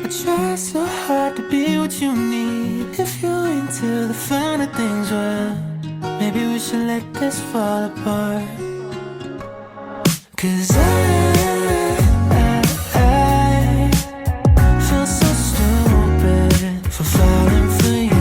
I try so hard to be what you need. If you're into the finer things, well, maybe we should let this fall apart. 'Cause I feel so stupid for falling for you.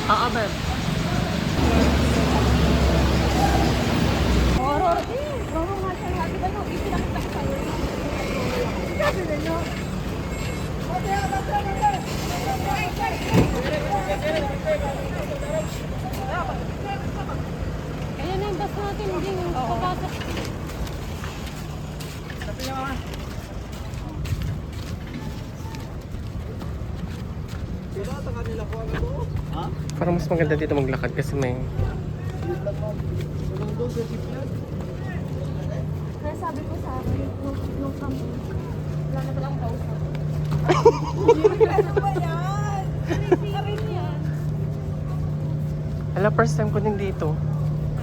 Oo, babe. Ayan na yung bus natin, hindi yung papasok. Parang mas maganda dito maglakad kasi may... Kaya sabi ko sa akin, nung kami, wala na palang kausap. Ano ba yan? Rin yan. Ala, first time ko din dito.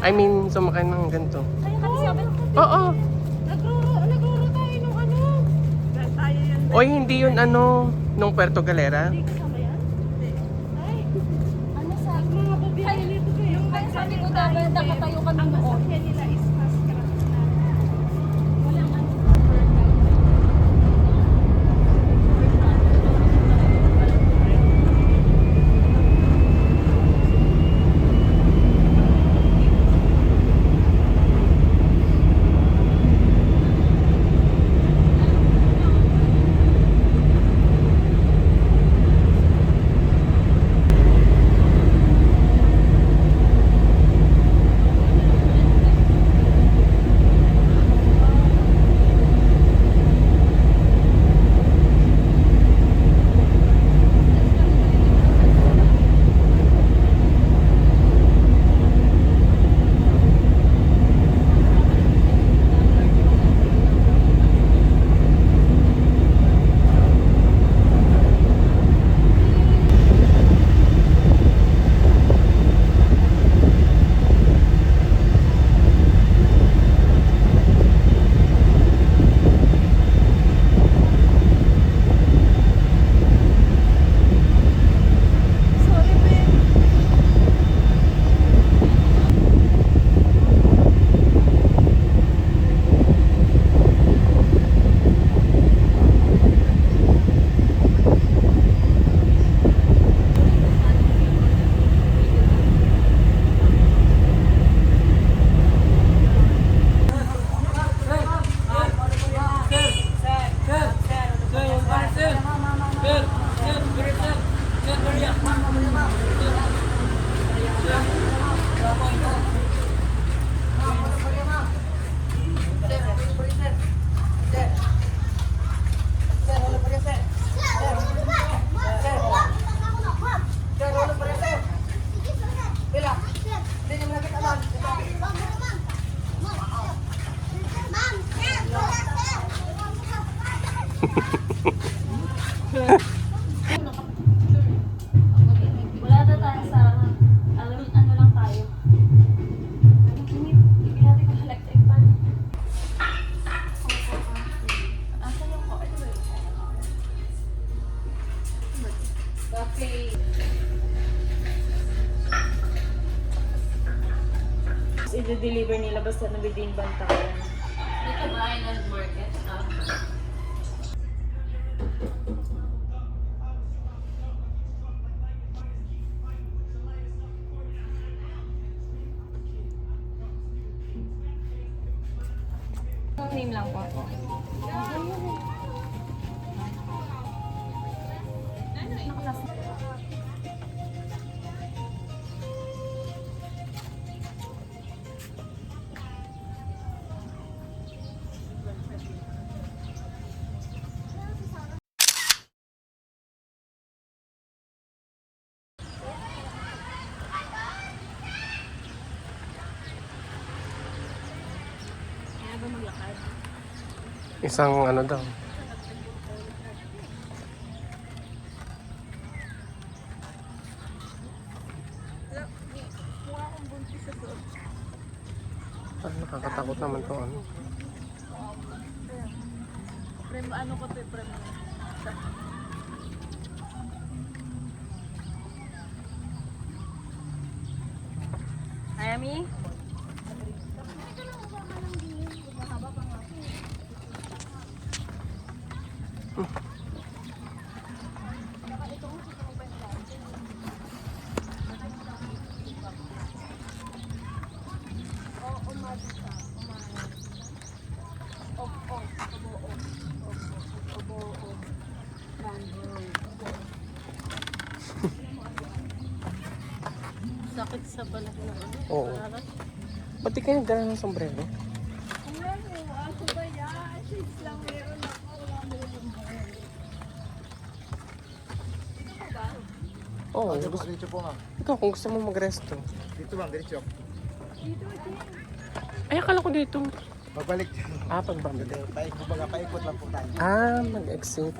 I mean, sumakay ng ganito. Kaya kasi sabi, Oo. nagluro tayo nung ano. Tayo yan. Oy, hindi yun ano, nung Puerto Galera. Hindi kasama yan? Ay, ano sa mga babiyahe nito kayo? Kaya sabi ko dapat nakatayo ka ng noon. Ang masakyan nila is fast track na. Walang ano. Wala na tayo sa ano lang tayo. Hindi natin kung electric pan. Asan yung okay. I-deliver nila basta na within Bantayan. Dito ba Island Market? Name lang po. Kaya ba maglakad? Isang ano daw. Mukha akong buntis sa doon. Ah, nakakatakot naman to ano. Prem, ano ko to, prem. Ayami? Sakit sa balat na ano? Oo. Ba't di kayo nagdala ng sombrero? Ako ba yan? Shades lang meron ako. Wala mo yung buhay. Dito po ba? Oo. Dito po, diretso po ma'am. Ikaw, kung gusto mo mag-resto. Dito ma'am, diretso. Dito din. Ay, akala ko dito. Pagbalik. Ah, pagbabalik. Paikot lang po tayo. Ah, mag-exit.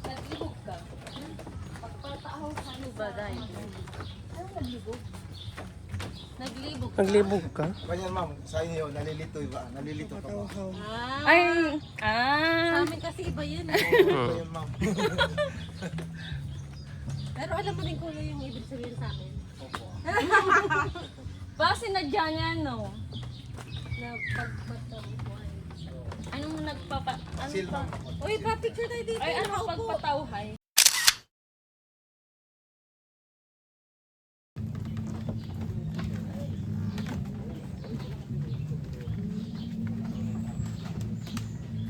Naglibog ka? Pagpatahaw ka ano ba dahil? Ano naglibog? Naglibog ka? Naglibog ka? Ganyan ma'am, sa inyo, nalilito ba? Nalilito ka ba? Ay! Sa amin kasi iba yun eh. Ganyan ma'am. Pero alam mo din kuya yung ibig sabihin sa amin. Opo. Baka sinadya niya, no? Na pagpataw ko ay... Anong nagpapa... Ano Seal pa? ma'am. Uy, pa-picture tayo dito. Ay, ano pagpatawhay?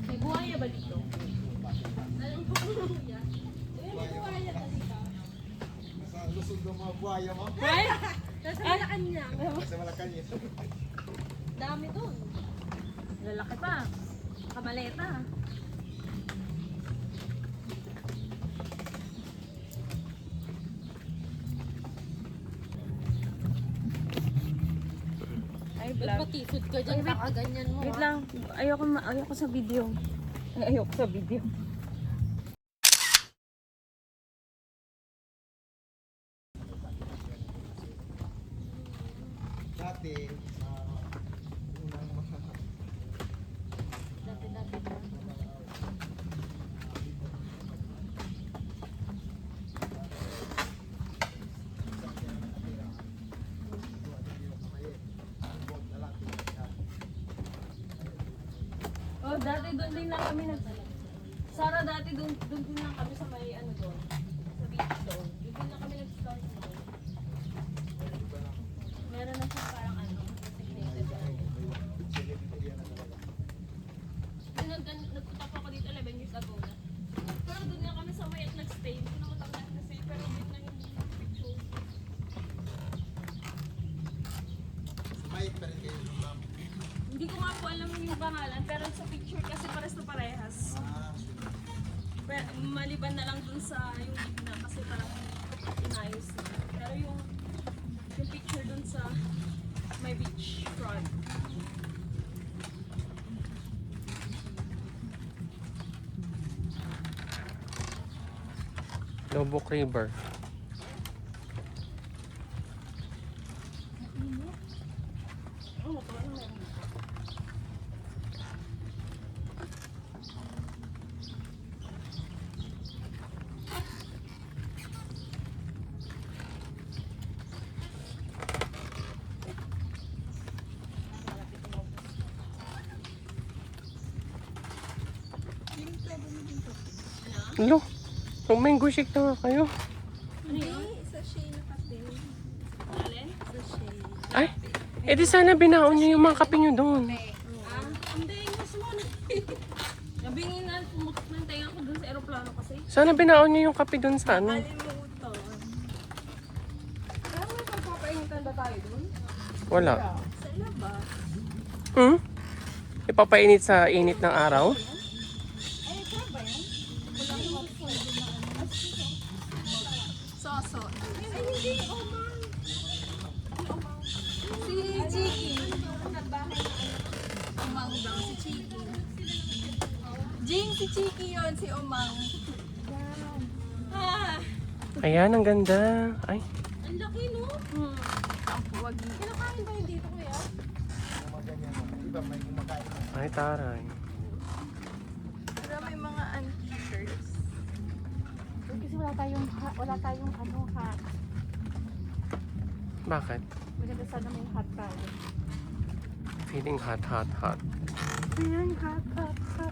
May buhaya ba dito? Alam ko buhaya. Uy, may buhaya ba dito? Sa lusog ng mga buhaya ma'am. Ay! Nasa Malacanang. Sa Malacanang. Dami dun. Lalaki pa. Kamaleta. Ay, vlog. Patifod ka dyan, baka ganyan mo. Wait lang. Ayoko sa video. Ay, ayoko sa video. Dati, unang mga... Dati-dati pa. Oh, dati doon din lang kami Sara, dati doon din lang kami sa may ano doon. Sa beach doon. Doon din lang kami nag-start doon. Meron na siya parang ano, designated. Nagpunta pa ako dito 11 years ago na. Pero doon lang kami sa may at nag-stay. Hindi ko na matandaan kasi pero doon lang yung picture. May pa rin kayo ma'am. Hindi ko nga po alam yung pangalan pero sa picture kasi pares na parehas. Maliban na lang dun sa yung gitna kasi parang inayos na. Pero yung picture dun sa may beach front. Lobok River. Ano to? Ano meron dito? Ano? Lo, mango shake na nga kayo. Hindi, sa Shea na kape. Alin? Sa Shea. Ay, edi sana binaon nyo yung mga kape nyo doon. Hindi, mas mo na. Nabingin na, pumutok ng tenga ko dun sa aeroplano kasi. Sana binaon nyo yung kape doon sa ano. Kalimutan. Kaya may pagpapainitan ba tayo dun? Wala. Sa labas. Hmm? Ipapainit sa init ng araw? Ay, ito ba yan? Wala yung soso. Ay, hindi, Omang. Si Chiki. Omang daw, si Chiki. Jing, si Chiki yun, si Omang. Ah, Ayan, ang ganda. Ay, ang laki, no? Ang puwagi. Kinakain ba yun dito, kuya? Yung mga ganyan. Iba may kumakain. ay taray. Pero may mga antique-shirts. Kasi wala tayong ano, hat. Bakit? Maganda sana may hat tayo. Feeling hot, hot, hot. Ayan, hat.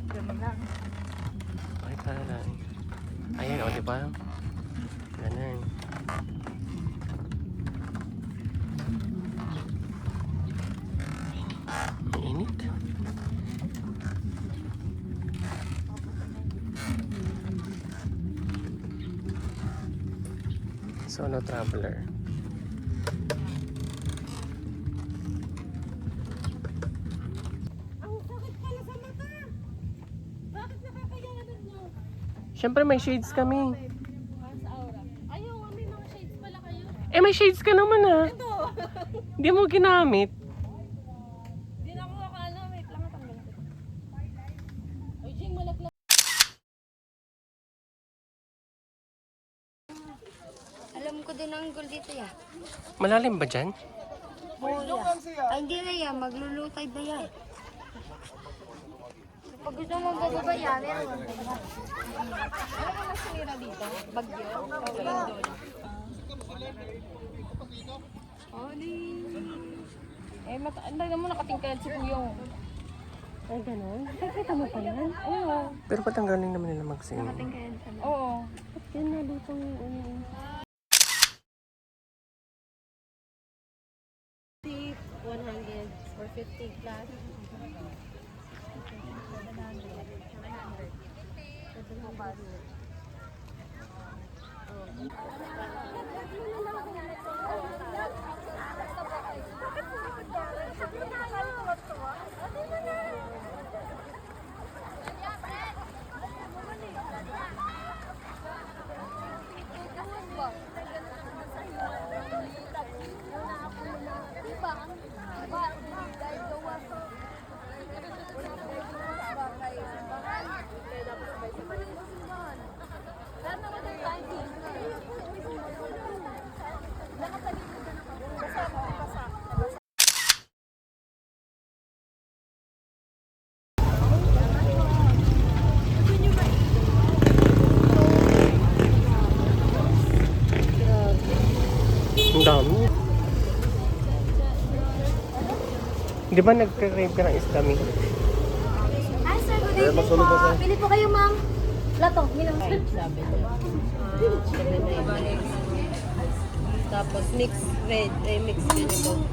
Ganun lang. Ay taray. Ayan, o, diba? Ganun. Ang init. Solo traveler. Ang sakit pala sa mata. Bakit nakakayangan nyo? Siyempre may shades kami. Sa aura. Ayaw, may mga shades pala kayo. Eh may shades ka naman ah. Ito. Hindi mo ginamit. Hindi na ako makakala. Wait lang, tanggal ko. Ay, Jing, malaglag. Alam ko din ang goal dito ya. Malalim ba dyan? Ay, hindi na yan. Maglulutay na yan. Pag gusto mo bababa yan, meron mo. Ano ka na sinira dito? Bagyo? O Lindol? Eh, ang tagal mo nakatingkad si Kuyong. Ay, ganun. Nakikita mo pa yan? Oo. Pero patanggalin naman nila magsin. Tingkayan sa Oo. Yan na dito yung ano. 100 or 50 plus. Ang dami. Di ba nagka-crave ka ng islami? Hi, sir. Good evening po. Pili po kayo, ma'am. Lato, minum. Tapos mix red, mix ganito.